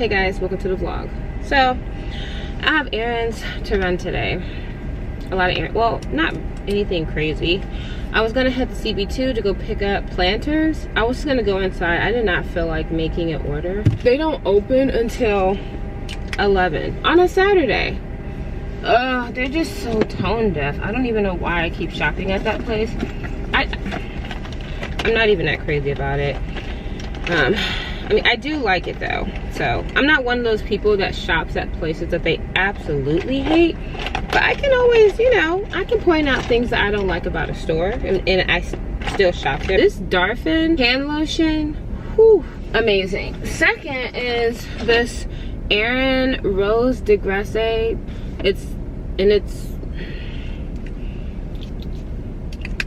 Hey guys, welcome to the vlog. So I have errands to run today. A lot of errands. Well, not anything crazy. I was gonna head to CB2 to go pick up planters. I was just gonna go inside. I did not feel like making an order. They don't open until 11 on a Saturday. They're just so tone deaf. I don't even know why I keep shopping at that place. I'm not even that crazy about it. I mean, I do like it though. So I'm not one of those people that shops at places that they absolutely hate, but I can always, you know, I can point out things that I don't like about a store, and I still shop there. This Darphin hand lotion, whew, amazing. Second is this Erin Rose de Grace.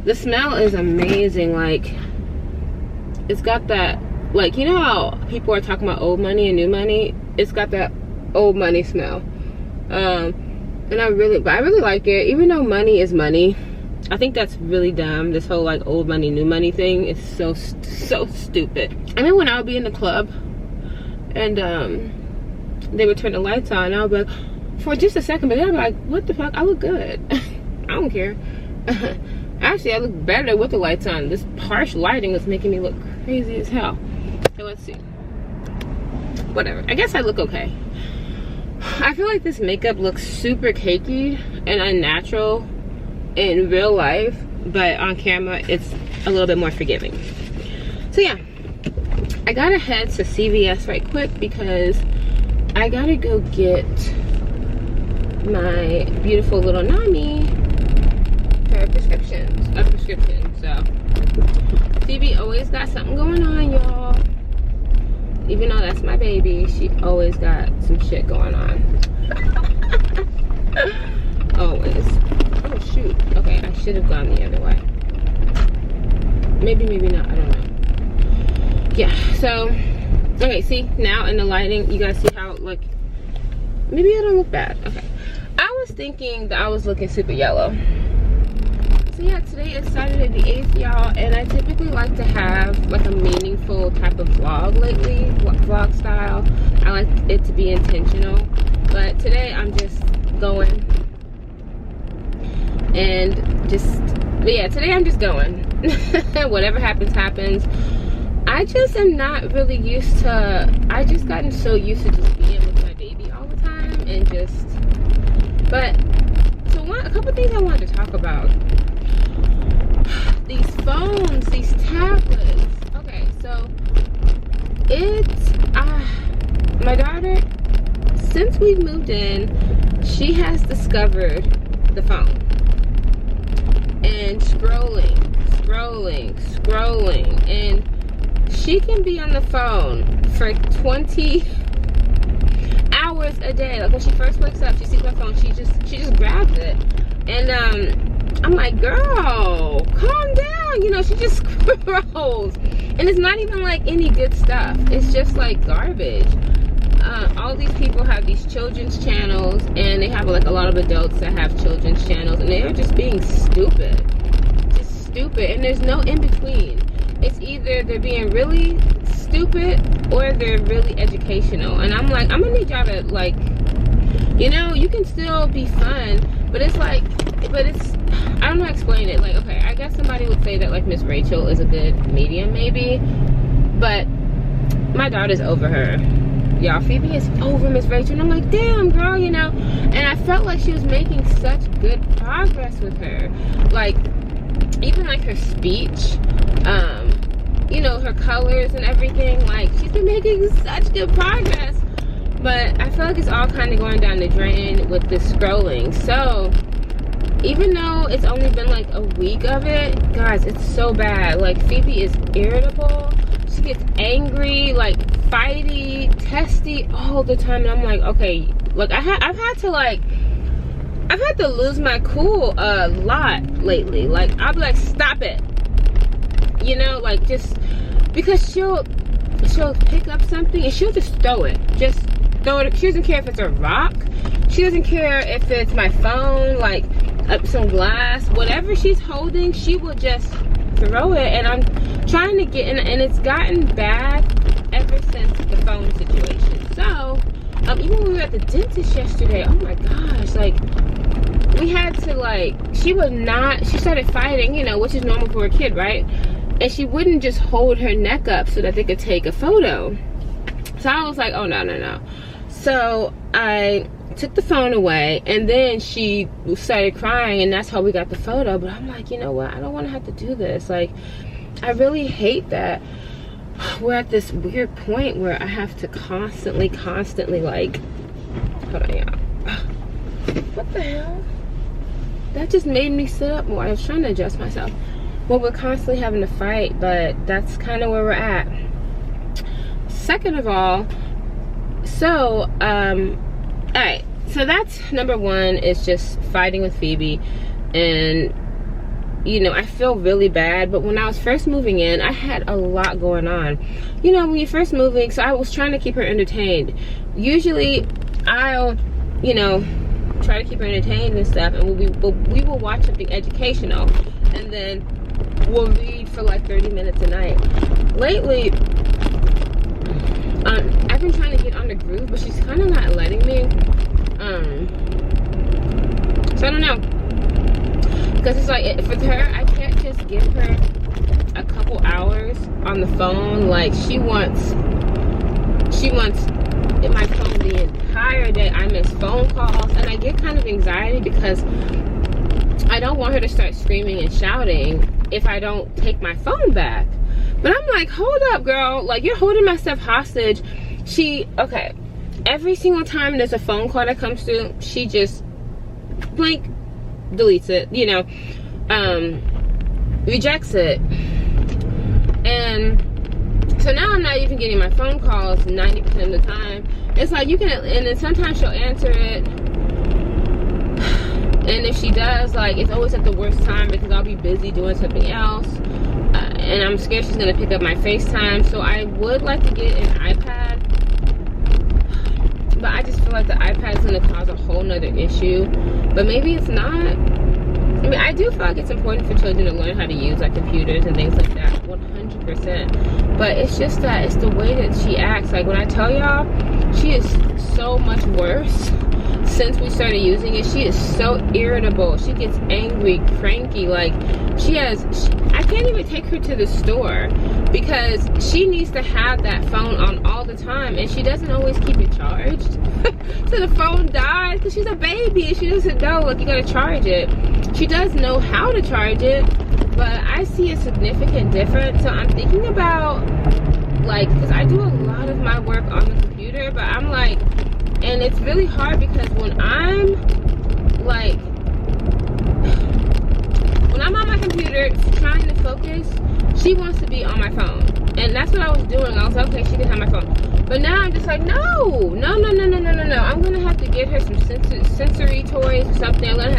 The smell is amazing. Like, it's got that, like, you know how people are talking about old money and new money? It's got that old money smell. And I really like it, even though money is money. I think that's really dumb. This whole like old money, new money thing is so stupid. I mean, when I would be in the club and they would turn the lights on, and I would be like, for just a second, but then I'd be like, what the fuck? I look good. I don't care. Actually, I look better with the lights on. This harsh lighting was making me look crazy as hell. So let's see. Whatever. I guess I look okay. I feel like this makeup looks super cakey and unnatural in real life, but on camera it's a little bit more forgiving. So yeah, I gotta head to CVS right quick because I gotta go get my beautiful little Nami her prescription. So Phoebe always got something going on, y'all. Even though that's my baby, she always got some shit going on. Always. Oh shoot. Okay, I should have gone the other way. Maybe not, I don't know. Yeah, so okay, see, now in the lighting you guys see how, like, maybe I don't look bad. Okay, I was thinking that I was looking super yellow. So yeah, today is Saturday the 8th, y'all, and I typically like to have like a meaningful type of vlog lately, vlog style. I like it to be intentional, but today I'm just going and today I'm just going. Whatever happens, happens. I just am not really used to, I just gotten so used to just being with my baby all the time and just, but, so a couple things I wanted to talk about. These phones, these tablets. Okay, so my daughter, since we've moved in, she has discovered the phone and scrolling, and she can be on the phone for 20 hours a day. Like when she first wakes up, she sees my phone, she just grabs it, and I'm like, girl, calm down. You know, she just scrolls. And it's not even like any good stuff. It's just like garbage. All these people have these children's channels, and they have like a lot of adults that have children's channels, and they are just being stupid. Just stupid. And there's no in between. It's either they're being really stupid or they're really educational. And I'm like, I'm gonna need y'all to, like, you know, you can still be fun, but it's like, I don't know how to explain it. Like, okay, I guess somebody would say that like Miss Rachel is a good medium maybe, but my daughter's over her. Y'all, Phoebe is over Miss Rachel, and I'm like, damn girl, you know. And I felt like she was making such good progress with her. Like, even like her speech, you know, her colors and everything, like she's been making such good progress. But I feel like it's all kind of going down the drain with this scrolling. So even though it's only been like a week of it, guys, it's so bad. Like, Phoebe is irritable. She gets angry, like fighty, testy all the time. And I'm like, okay, look, I've had to lose my cool a lot lately. Like, I'll be like, stop it. You know, like, just because she'll pick up something and she'll just throw it. Just throw it. She doesn't care if it's a rock. She doesn't care if it's my phone, like some glass, whatever she's holding, she will just throw it. And I'm trying to get in, and it's gotten bad ever since the phone situation. So even when we were at the dentist yesterday, oh my gosh, like, we had to, like, she started fighting, you know, which is normal for a kid, right? And she wouldn't just hold her neck up so that they could take a photo. So I was like, oh, no. So I took the phone away, and then she started crying, and that's how we got the photo. But I'm like, you know what? I don't want to have to do this. Like, I really hate that we're at this weird point where I have to constantly, like, hold on, y'all. What the hell? That just made me sit up more. I was trying to adjust myself. Well, we're constantly having to fight, but that's kind of where we're at. Second of all, so, alright, so that's number one, is just fighting with Phoebe. And, you know, I feel really bad, but when I was first moving in, I had a lot going on. You know, when you're first moving, so I was trying to keep her entertained. Usually, I'll, you know, try to keep her entertained and stuff, and we will watch something educational, and then we'll read for like 30 minutes a night. Lately, I've been trying to get on the groove, but she's kind of not letting me. So I don't know, because it's like, for her, I can't just give her a couple hours on the phone. Like, she wants in my phone the entire day. I miss phone calls, and I get kind of anxiety because I don't want her to start screaming and shouting if I don't take my phone back. But I'm like, hold up, girl, like, you're holding my stuff hostage. Okay, every single time there's a phone call that comes through, she just blink, deletes it, you know, rejects it. And so now I'm not even getting my phone calls 90% of the time. It's like, you can, and then sometimes she'll answer it, and if she does, like, it's always at the worst time because I'll be busy doing something else, and I'm scared she's gonna pick up my FaceTime. So I would like to get an iPad, but I just feel like the iPad is gonna cause a whole nother issue. But maybe it's not. I mean, I do feel like it's important for children to learn how to use, like, computers and things like that, 100%. But it's just that it's the way that she acts. Like, when I tell y'all, she is so much worse since we started using it. She is so irritable. She gets angry, cranky. Like, I can't even take her to the store because she needs to have that phone on all the time, and she doesn't always keep it charged. So the phone dies because she's a baby and she doesn't know, like, you gotta charge it. She does know how to charge it, but I see a significant difference. So I'm thinking about, like, because I do a lot of my work on the computer, but I'm like, and it's really hard because when I'm on my computer trying to focus, she wants to be on my phone. And that's what I was doing. I was like, okay, she can have my phone. But now I'm just like, no. I'm gonna have to get her some sensory toys or something. I'm gonna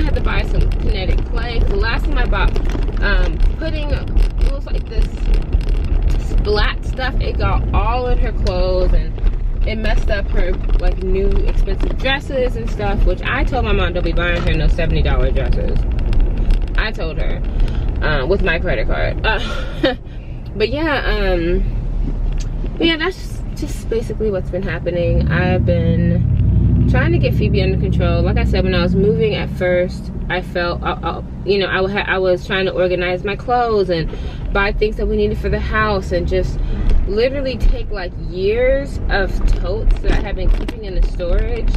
have to buy some kinetic clay. Because the last time I bought pudding, it was like this splat stuff. It got all in her clothes, and it messed up her, like, new expensive dresses and stuff, which I told my mom, don't be buying her no $70 dresses. I told her, with my credit card. But yeah, that's just basically what's been happening. I've been trying to get Phoebe under control. Like I said, when I was moving at first, I felt, you know, I was trying to organize my clothes and buy things that we needed for the house, and just literally take, like, years of totes that I have been keeping in the storage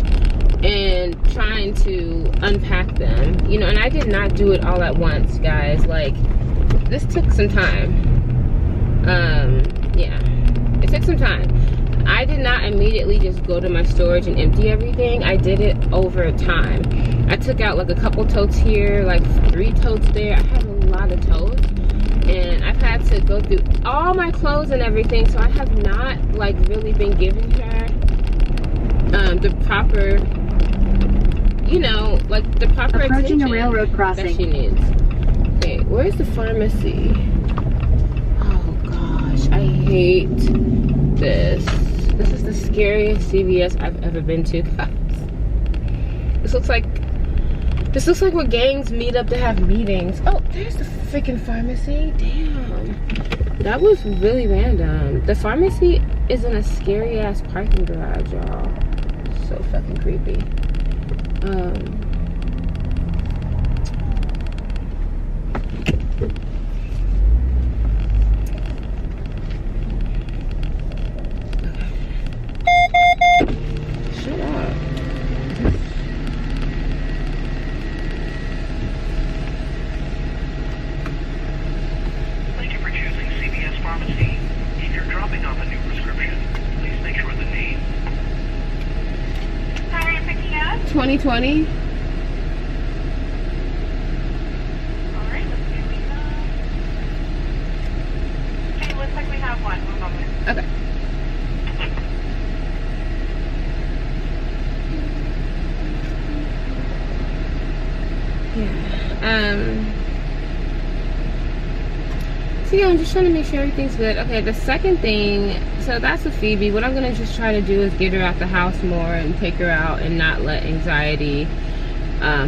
and trying to unpack them, you know. And I did not do it all at once, guys. Like, this took some time. Yeah, it took some time. I did not immediately just go to my storage and empty everything. I did it over time. I took out, like, a couple totes here, like 3 totes there. I have a lot of totes, and I've had to go through all my clothes and everything, so I have not, like, really been giving her the proper, you know, like, the proper approaching attention a railroad crossing that she needs. Okay, where's the pharmacy? Oh gosh, I hate this. This is the scariest CVS I've ever been to, guys. This looks like where gangs meet up to have meetings. Oh, there's the freaking pharmacy. Damn, that was really random. The pharmacy is in a scary ass parking garage, y'all. So fucking creepy. Shut up. Thank you for choosing CVS Pharmacy. If you're dropping off a new prescription, please make sure the name. How are you picking up? 2020. Alright, let's see what we have. Okay, looks like we have one. One moment. Okay. So yeah, I'm just trying to make sure everything's good. Okay, the second thing, so that's with Phoebe. What I'm gonna just try to do is get her out the house more and take her out and not let anxiety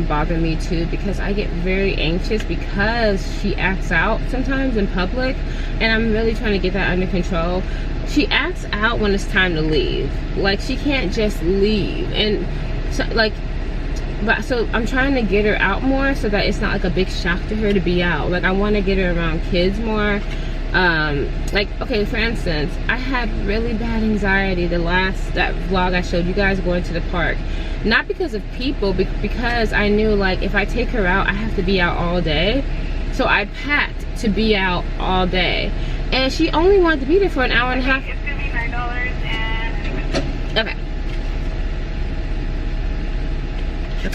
bother me too, because I get very anxious because she acts out sometimes in public, and I'm really trying to get that under control. She acts out when it's time to leave. Like, she can't just leave. And so, like, so I'm trying to get her out more so that it's not like a big shock to her to be out. Like, I want to get her around kids more. Like, okay, for instance, I had really bad anxiety that vlog I showed you guys going to the park. Not because of people, because I knew, like, if I take her out, I have to be out all day. So I packed to be out all day. And she only wanted to be there for an hour and a half. It's going to be $9 and... Okay.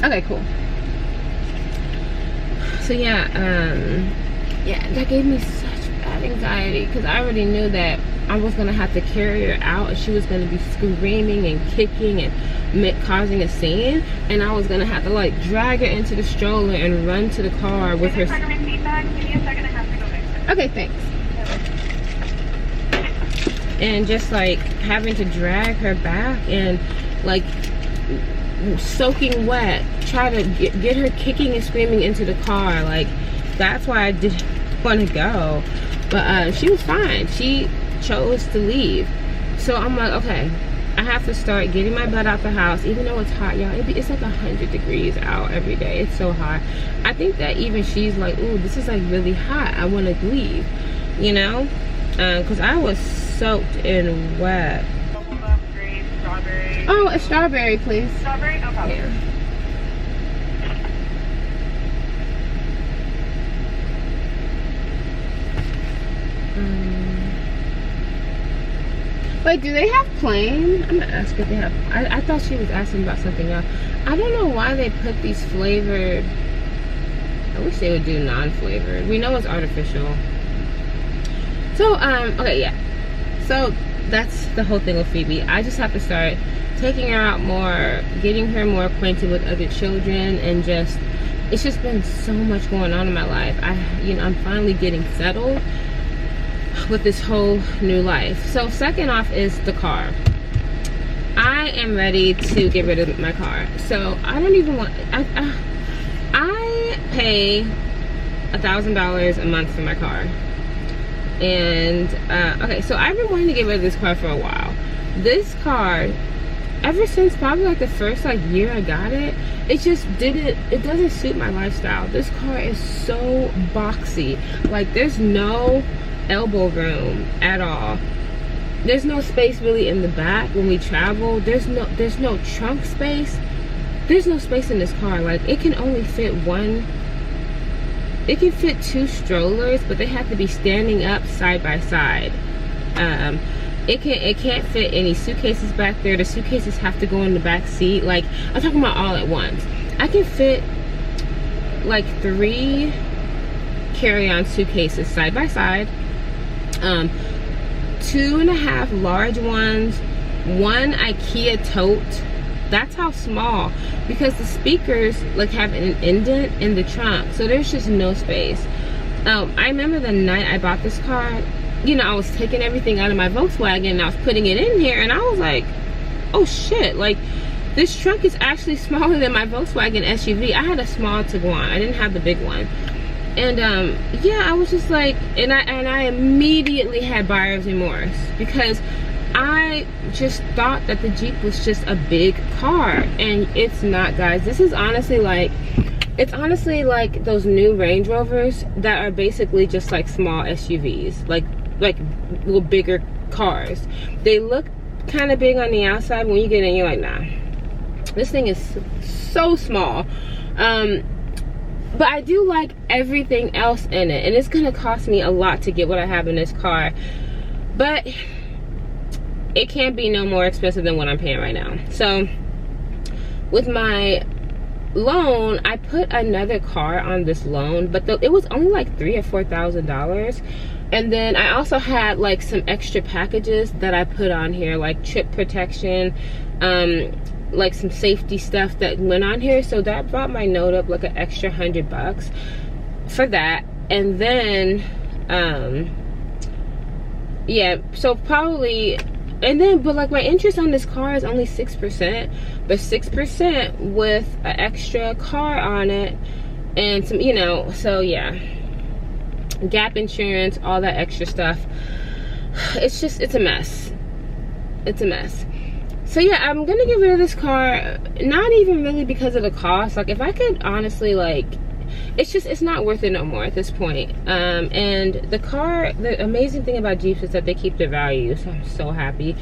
Okay, cool. So yeah, that gave me such bad anxiety because I already knew that I was gonna have to carry her out and she was gonna be screaming and kicking and causing a scene, and I was gonna have to like drag her into the stroller and run to the car with her. Give me a second, I have to go fix it. Okay, thanks. And just like having to drag her back and like soaking wet, try to get her kicking and screaming into the car. Like, that's why I didn't want to go, but she was fine. She chose to leave. So I'm like, okay, I have to start getting my butt out the house, even though it's hot, y'all. It's like 100 degrees out every day. It's so hot. I think that even she's like, ooh, this is like really hot, I want to leave, you know, because I was soaked and wet. Grape, strawberry. Oh, a strawberry, please. Strawberry? No problem. Yeah. Wait, do they have plain? I'm gonna ask if they have. I thought she was asking about something else. I don't know why they put these flavored. I wish they would do non-flavored. We know it's artificial. So, okay, yeah. So that's the whole thing with Phoebe. I just have to start taking her out more, getting her more acquainted with other children, and just, it's just been so much going on in my life. I'm finally getting settled with this whole new life. So second off is the car. I am ready to get rid of my car. So I don't even want, I pay $1,000 a month for my car. And okay, so I've been wanting to get rid of this car for a while. This car, ever since probably like the first like year I got it, it doesn't suit my lifestyle. This car is so boxy. Like, there's no elbow room at all. There's no space really in the back when we travel. There's no trunk space. There's no space in this car. Like, it can only fit one. It can fit 2 strollers, but they have to be standing up side by side. It can't fit any suitcases back there. The suitcases have to go in the back seat. Like, I'm talking about all at once. I can fit like 3 carry-on suitcases side by side, 2.5 large ones, 1 IKEA tote. That's how small, because the speakers like have an indent in the trunk, so there's just no space. I remember the night I bought this car, you know, I was taking everything out of my Volkswagen and I was putting it in here, and I was like, oh shit, like, this trunk is actually smaller than my Volkswagen SUV. I had a small Tiguan, I didn't have the big one. And yeah, I was just like, and I immediately had buyer's remorse, because I just thought that the Jeep was just a big car, and it's not, guys. This is honestly like, it's honestly like those new Range Rovers that are basically just like small SUVs, like little bigger cars. They look kind of big on the outside. When you get in, you're like, nah, this thing is so small. But I do like everything else in it, and it's gonna cost me a lot to get what I have in this car, but it can't be no more expensive than what I'm paying right now. So with my loan, I put another car on this loan, but it was only like $3,000 or $4,000. And then I also had like some extra packages that I put on here, like trip protection, like some safety stuff that went on here. So that brought my note up like an extra $100 for that. And then yeah, so probably, and then, but like my interest on this car is only 6%, but 6% with an extra car on it and some, you know, so yeah, gap insurance, all that extra stuff. It's just, it's a mess. It's a mess. So yeah, I'm gonna get rid of this car, not even really because of the cost. Like, if I could honestly, like, it's just, it's not worth it no more at this point. And the car, the amazing thing about Jeeps is that they keep their value, so I'm so happy.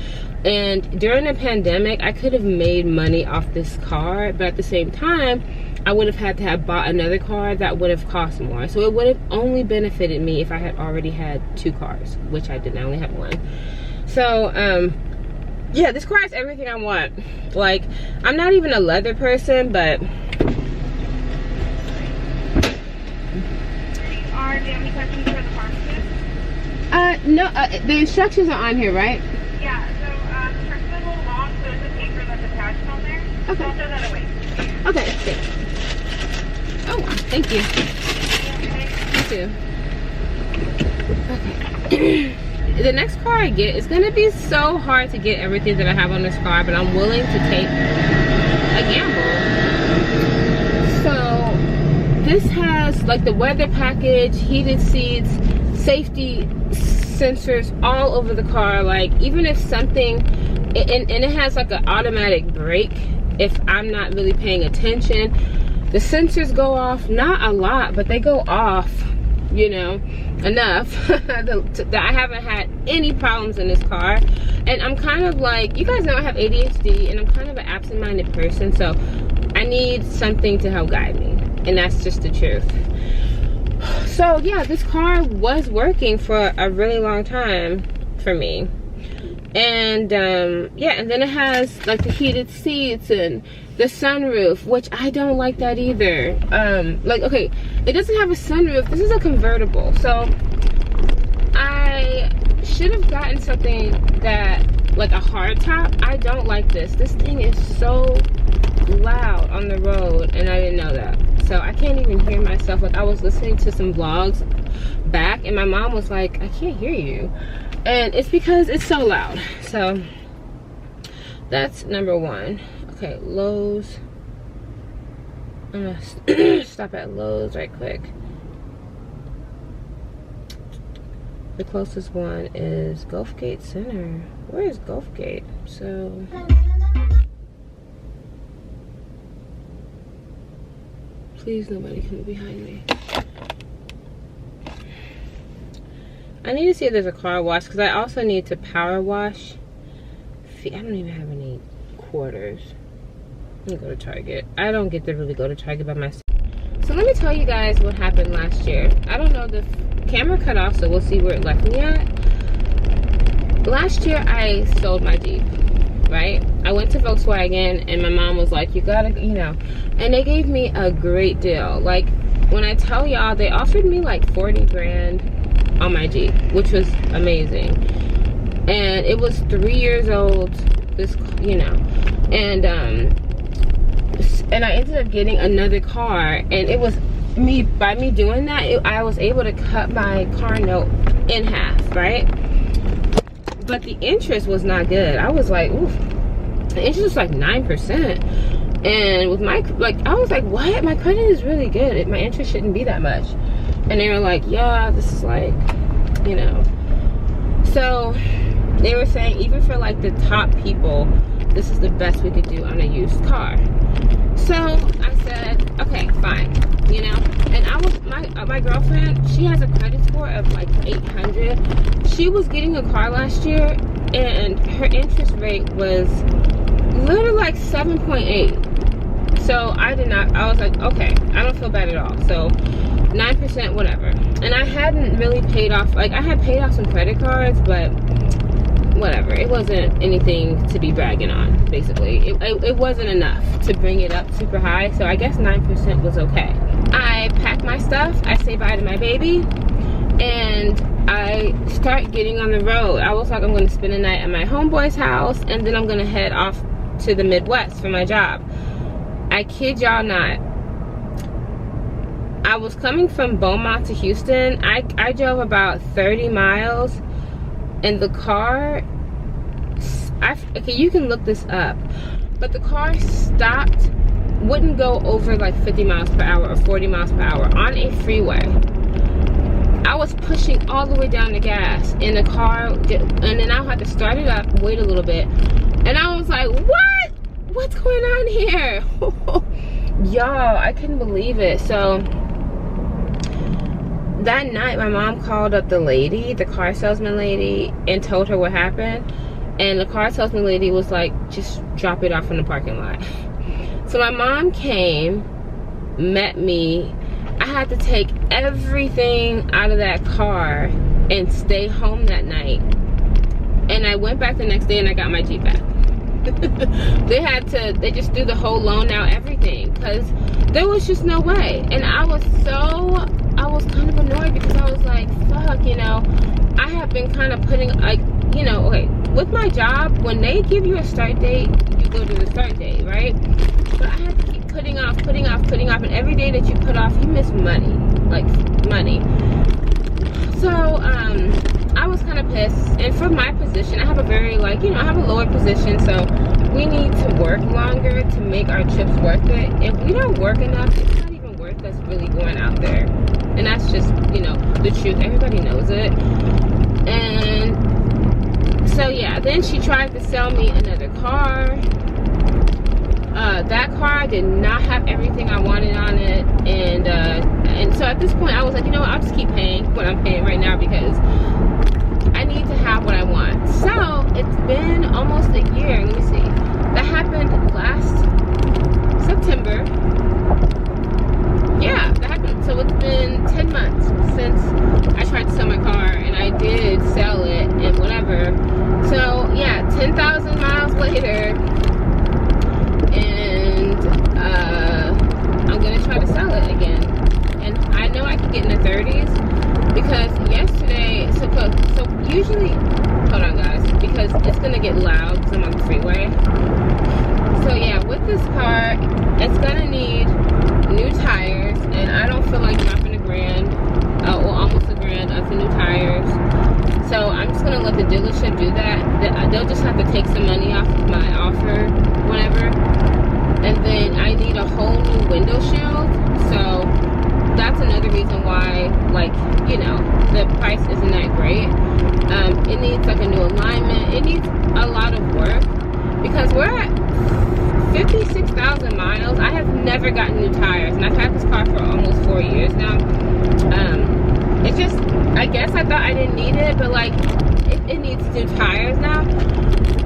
And during the pandemic, I could have made money off this car, but at the same time, I would have had to have bought another car that would have cost more. So it would have only benefited me if I had already had 2 cars, which I didn't. I only have 1. So yeah, this car has everything I want. Like, I'm not even a leather person, but Do you have any questions for the pharmacist? no, the instructions are on here, right? Yeah, so the script's a little long, so there's a paper that's attached on there. Okay. I'll throw that away. Okay, thanks. Oh, wow, thank you. You too. Okay. The next car I get, it's gonna be so hard to get everything that I have on this car, but I'm willing to take a gamble. So this has like the weather package, heated seats, safety sensors all over the car. Like, even if something, and it has like an automatic brake if I'm not really paying attention. The sensors go off, not a lot, but they go off, you know, enough that I haven't had any problems in this car. And I'm kind of like, you guys know I have ADHD, and I'm kind of an absent-minded person, so I need something to help guide me, and that's just the truth. So yeah, this car was working for a really long time for me. And yeah, and then it has like the heated seats and the sunroof, which I don't like that either. Like, okay, it doesn't have a sunroof. This is a convertible, so I should have gotten something that, like a hard top. I don't like this. This thing is so loud on the road, and I didn't know that. So I can't even hear myself. Like, I was listening to some vlogs back, and my mom was like, I can't hear you. And it's because it's so loud. So that's number 1. Okay, Lowe's. I'm gonna stop at Lowe's right quick. The closest one is Gulfgate Center. Where is Gulfgate? So please, nobody come behind me. I need to see if there's a car wash, because I also need to power wash. I don't even have any quarters. Let me go to Target. I don't get to really go to Target by myself. So let me tell you guys what happened last year. I don't know, the camera cut off, so we'll see where it left me at. Last year I sold my Jeep, right? I went to Volkswagen, and my mom was like, you gotta, you know, and they gave me a great deal. Like, when I tell y'all, they offered me like 40 grand on my Jeep, which was amazing. And it was 3 years old, this, you know, and I ended up getting another car, and it was me, by me doing that, I was able to cut my car note in half, right? But the interest was not good. I was like, oof, the interest was like 9%. And with my, like, I was like, what? My credit is really good. My interest shouldn't be that much. And they were like, yeah, this is like, you know. So they were saying even for like the top people, this is the best we could do on a used car. So I said, okay, fine, you know. And I was my girlfriend, she has a credit score of like 800. She was getting a car last year and her interest rate was literally like 7.8. So I was like, okay, I don't feel bad at all. So 9%, whatever. And I hadn't really paid off, like I had paid off some credit cards, but whatever. It wasn't anything to be bragging on, basically. It wasn't enough to bring it up super high. So I guess 9% was okay. I packed my stuff, I say bye to my baby, and I start getting on the road. I was like, I'm gonna spend the night at my homeboy's house, and then I'm gonna head off to the Midwest for my job. I kid y'all not. I was coming from Beaumont to Houston. I drove about 30 miles, and the car, okay, you can look this up, but the car stopped, wouldn't go over like 50 miles per hour or 40 miles per hour on a freeway. I was pushing all the way down the gas in the car, and then I had to start it up, wait a little bit, and I was like, what? What's going on here? Y'all, I couldn't believe it. So that night, my mom called up the lady, the car salesman lady, and told her what happened. And the car salesman lady was like, just drop it off in the parking lot. So my mom came, met me. I had to take everything out of that car and stay home that night. And I went back the next day and I got my Jeep back. They just threw the whole loan out, everything, because there was just no way. And I was kind of annoyed because I was like, fuck, you know, I have been kind of putting, like, you know, okay, with my job, when they give you a start date, you go to the start date, right? But I had to keep putting off, and every day that you put off, you miss money, like money. So I was kind of pissed, and for my position, I have a very, like, you know, I have a lower position, so we need to work longer to make our trips worth it. If we don't work enough, it's not even worth us really going out there. And that's just, you know, the truth. Everybody knows it. And so yeah, then she tried to sell me another car. That car did not have everything I wanted on it, and so at this point I was like, you know what, I'll just keep paying what I'm paying right now because I need to have what I want. So it's been almost a year. Let me see. That happened last September. Yeah, that happened. So it's been 10 months since I tried to sell my car, and I did sell it and whatever. So yeah, 10,000 miles later, and I'm gonna try to sell it again. And I know I can get in the 30s because yesterday, so usually, hold on guys, because it's gonna get loud because I'm on the freeway. So yeah, with this car, it's gonna need new tires, and I don't feel like dropping $1,000, or almost $1,000 for new tires. So I'm just gonna let the dealership do that. They'll just have to take some money off of my offer, whatever. And then I need a whole new window shield. So that's another reason why, like, you know, the price isn't that great. It needs like a new alignment. It needs a lot of work because we're at 56,000 miles. I have never gotten new tires, and I've had this car for almost 4 years now. It's just, I guess I thought I didn't need it, but like it needs new tires now.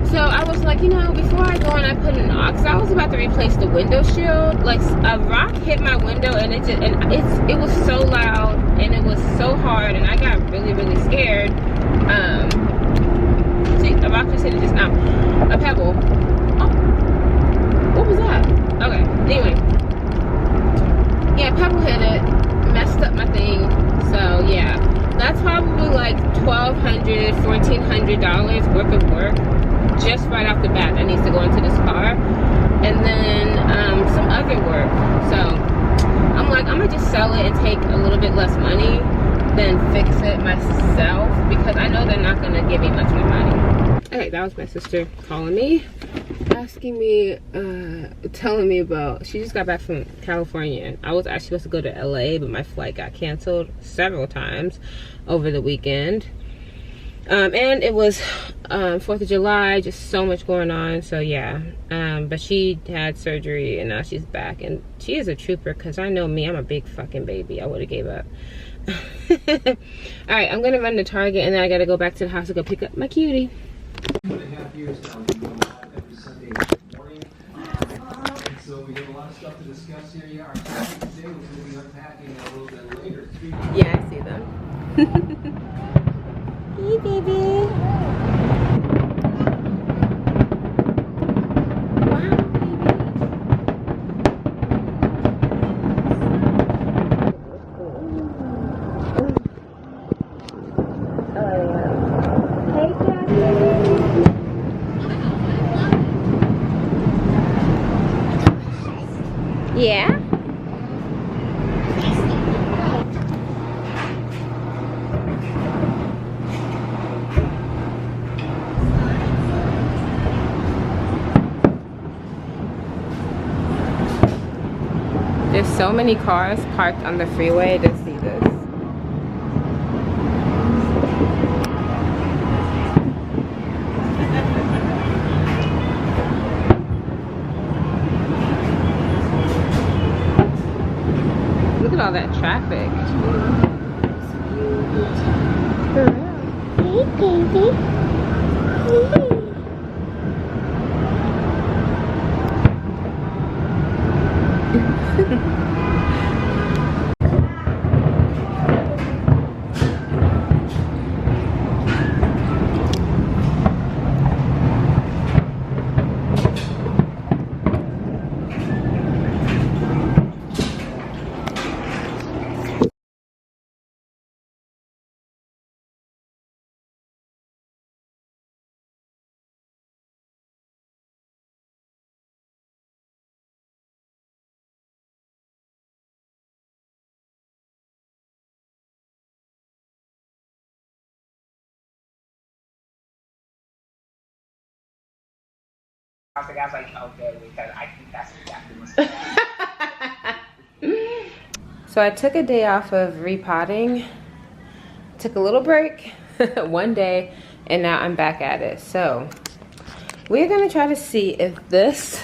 So I was like, you know, before I go and I put in aux, I was about to replace the window shield. Like a rock hit my window, and it was so loud and it was so hard, and I got really, really scared. See, a rock just hit it just now. A pebble. Oh, what was that? Okay, anyway. Yeah, pebble hit it, messed up my thing. So yeah, that's probably like $1,200, $1,400 worth of work just right off the bat that needs to go into this car, and then some other work. So I'm like, I'm gonna just sell it and take a little bit less money than fix it myself because I know they're not gonna give me much more money. Okay, that was my sister calling me, asking me, telling me about, she just got back from California. I was actually supposed to go to LA, but my flight got canceled several times over the weekend. And it was 4th of July, just so much going on. So yeah, but she had surgery and now she's back, and she is a trooper, because I know me, I'm a big fucking baby. I would have gave up. All right, I'm gonna run to Target, and then I gotta go back to the house to go pick up my cutie. 2.5 years now, we go live every Sunday morning. And so we have a lot of stuff to discuss here. Yeah, our topic today was going to be unpacking a little bit later. Yeah, I see them. Hey, baby. Wow, yeah? There's so many cars parked on the freeway to see this. Look at all that traffic. Hey, baby. I was like, okay, because I think that's exactly what's So I took a day off of repotting, took a little break, one day, and now I'm back at it. So we're gonna try to see if this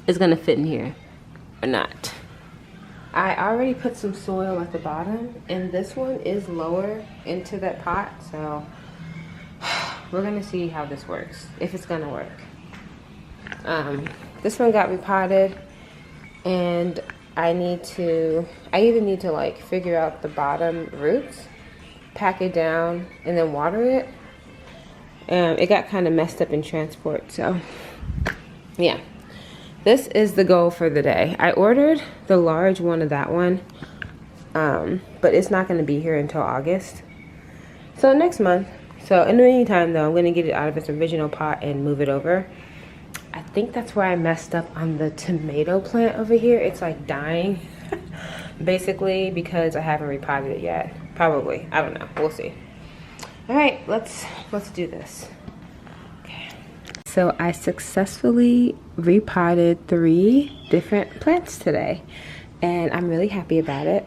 is gonna fit in here or not. I already put some soil at the bottom, and this one is lower into that pot, so we're gonna see how this works, if it's gonna work. This one got repotted, and I either need to like figure out the bottom roots, pack it down, and then water it. It got kind of messed up in transport, so yeah. This is the goal for the day. I ordered the large one of that one, but it's not gonna be here until August. So next month. So in the meantime though, I'm gonna get it out of its original pot and move it over. I think that's where I messed up on the tomato plant over here. It's like dying, basically, because I haven't repotted it yet. Probably, I don't know, we'll see. All right, let's do this. Okay. So I successfully repotted 3 different plants today, and I'm really happy about it.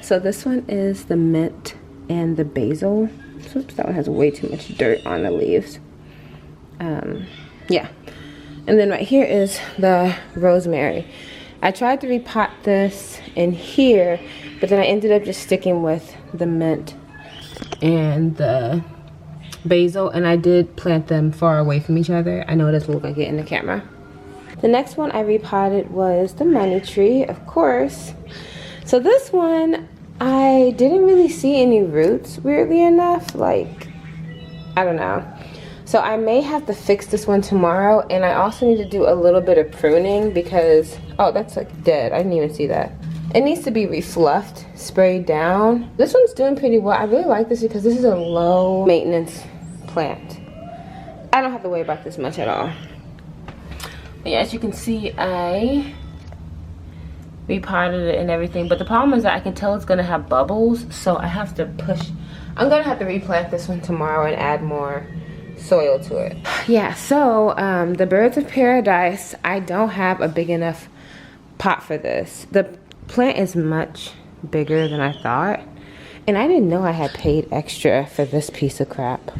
So this one is the mint and the basil. Oops, that one has way too much dirt on the leaves. Yeah, and then right here is the rosemary. I tried to repot this in here, but then I ended up just sticking with the mint and the basil, and I did plant them far away from each other. I know it doesn't look like it in the camera. The next one I repotted was the money tree, of course. So this one, I didn't really see any roots, weirdly enough. Like, I don't know. So I may have to fix this one tomorrow, and I also need to do a little bit of pruning because, oh, that's like dead. I didn't even see that. It needs to be refluffed, sprayed down. This one's doing pretty well. I really like this because this is a low maintenance plant. I don't have to worry about this much at all. But yeah, as you can see, I repotted it and everything, but the problem is that I can tell it's gonna have bubbles, so I have to push. I'm gonna have to replant this one tomorrow and add more soil to it. Yeah, so the birds of paradise, I don't have a big enough pot for this. The plant is much bigger than I thought, And I didn't know I had paid extra for this piece of crap.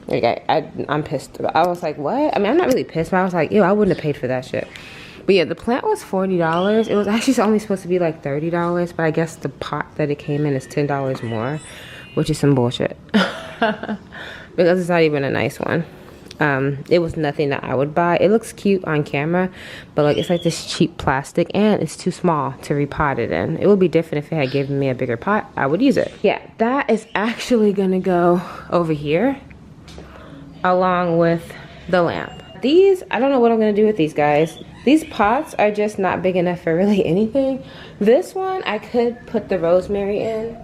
Like, I'm pissed. I was like, what? I mean, I'm not really pissed, but I was like, ew, I wouldn't have paid for that shit. But yeah, the plant was $40. It was actually only supposed to be like $30, but I guess the pot that it came in is $10 more, which is some bullshit. Because it's not even a nice one. It was nothing that I would buy. It looks cute on camera, but like it's like this cheap plastic, and it's too small to repot it in. It would be different if it had given me a bigger pot. I would use it. Yeah, that is actually gonna go over here along with the lamp. These, I don't know what I'm gonna do with these guys. These pots are just not big enough for really anything. This one, I could put the rosemary in.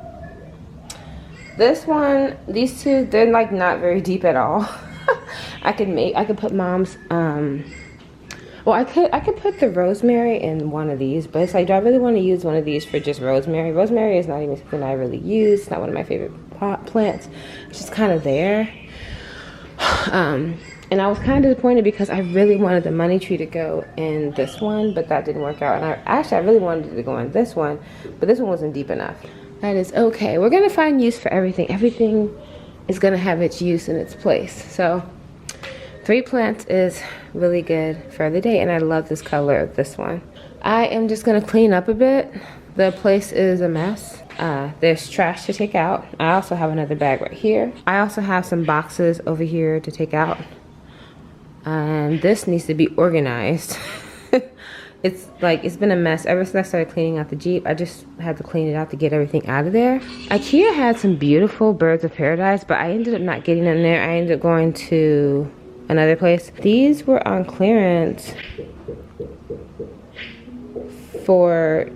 This one, these two, they're like not very deep at all. I could put mom's, well, I could put the rosemary in one of these, but it's like, do I really want to use one of these for just rosemary? Rosemary is not even something I really use. It's not one of my favorite plants. It's just kind of there. And I was kind of disappointed because I really wanted the money tree to go in this one, but that didn't work out. And I really wanted it to go in this one, but this one wasn't deep enough. That is okay. We're gonna find use for everything. Everything is gonna have its use in its place. So 3 plants is really good for the day, and I love this color of this one. I am just gonna clean up a bit. The place is a mess. There's trash to take out. I also have another bag right here. I also have some boxes over here to take out. And this needs to be organized. It's like, it's been a mess ever since I started cleaning out the Jeep. I just had to clean it out to get everything out of there. IKEA had some beautiful birds of paradise, but I ended up not getting them there. I ended up going to another place. These were on clearance for,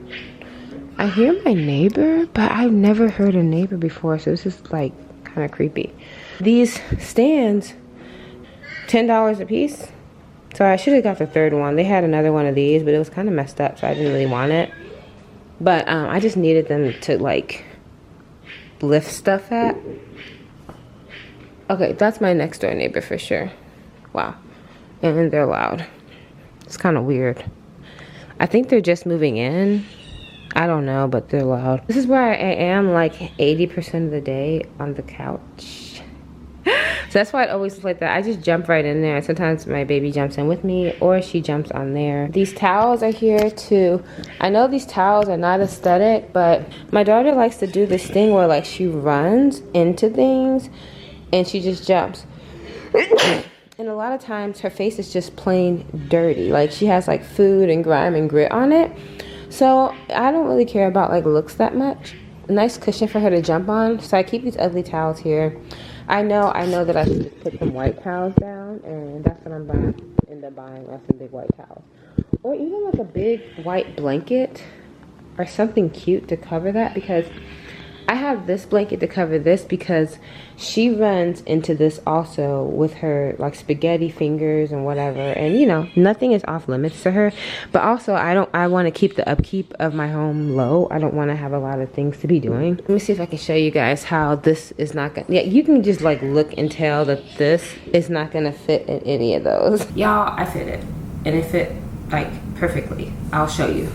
I hear my neighbor, but I've never heard a neighbor before, so this is like kind of creepy. These stands, $10 a piece. So I should have got the third one. They had another one of these, but it was kind of messed up, so I didn't really want it. But I just needed them to like lift stuff at. Okay, that's my next door neighbor for sure. Wow. And they're loud. It's kind of weird. I think they're just moving in. I don't know, but they're loud. This is where I am like 80% of the day, on the couch. So that's why it always looks like that. I just jump right in there. Sometimes my baby jumps in with me, or she jumps on there. These towels are here too. I know these towels are not aesthetic, but my daughter likes to do this thing where like she runs into things and she just jumps. And a lot of times her face is just plain dirty. Like she has like food and grime and grit on it. So I don't really care about like looks that much. A nice cushion for her to jump on. So I keep these ugly towels here. I know that I should just put some white towels down, and that's what I'm buying. End up buying some big white towels, or even like a big white blanket or something cute to cover that, because I have this blanket to cover this because she runs into this also with her like spaghetti fingers and whatever, and you know, nothing is off limits to her, but also I want to keep the upkeep of my home low. I don't want to have a lot of things to be doing. Let me see if I can show you guys how this is not gonna, yeah, you can just like look and tell that this is not gonna fit in any of those. Y'all, I fit it, and it fit like perfectly. I'll show you.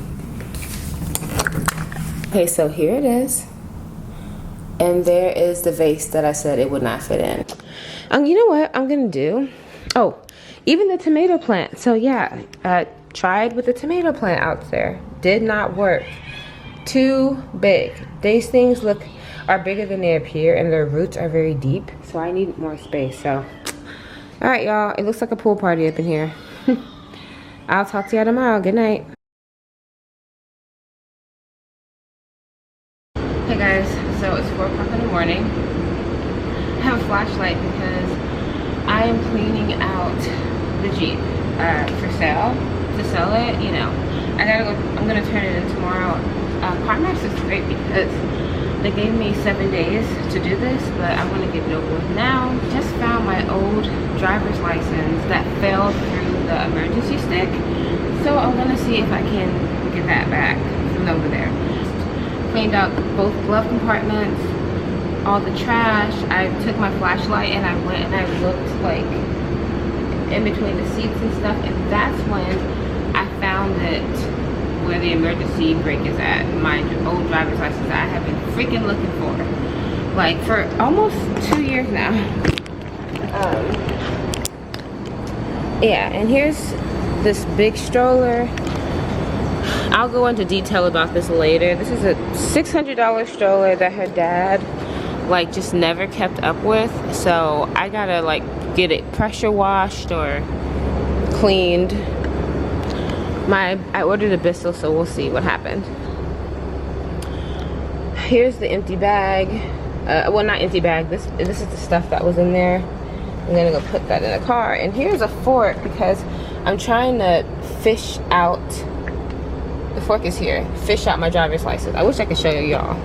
Okay, so here it is. And there is the vase that I said it would not fit in. You know what I'm gonna do? Oh, even the tomato plant. So yeah, tried with the tomato plant out there. Did not work. Too big. These things are bigger than they appear, and their roots are very deep. So I need more space. So, all right, y'all. It looks like a pool party up in here. I'll talk to y'all tomorrow. Good night. Hey guys, so it's 4 o'clock in the morning. I have a flashlight because I am cleaning out the Jeep for sale. To sell it, you know, I'm gonna turn it in tomorrow. CarMax is great because they gave me 7 days to do this, but I want to get it over with now. Just found my old driver's license that fell through the emergency stick, so I'm gonna see if I can get that back from over there. Cleaned out both glove compartments, all the trash. I took my flashlight and I went and I looked like in between the seats and stuff, and that's when I found it where the emergency brake is at. My old driver's license that I have been freaking looking for, like, for almost 2 years now. Yeah, and here's this big stroller. I'll go into detail about this later. This is a $600 stroller that her dad, like, just never kept up with. So I gotta, like, get it pressure washed or cleaned. I ordered a Bissell, so we'll see what happened. Here's the empty bag. Well, not empty bag. This is the stuff that was in there. I'm gonna go put that in the car. And here's a fork because I'm trying to fish out. The fork is here. Fish out my driver's license. I wish I could show y'all.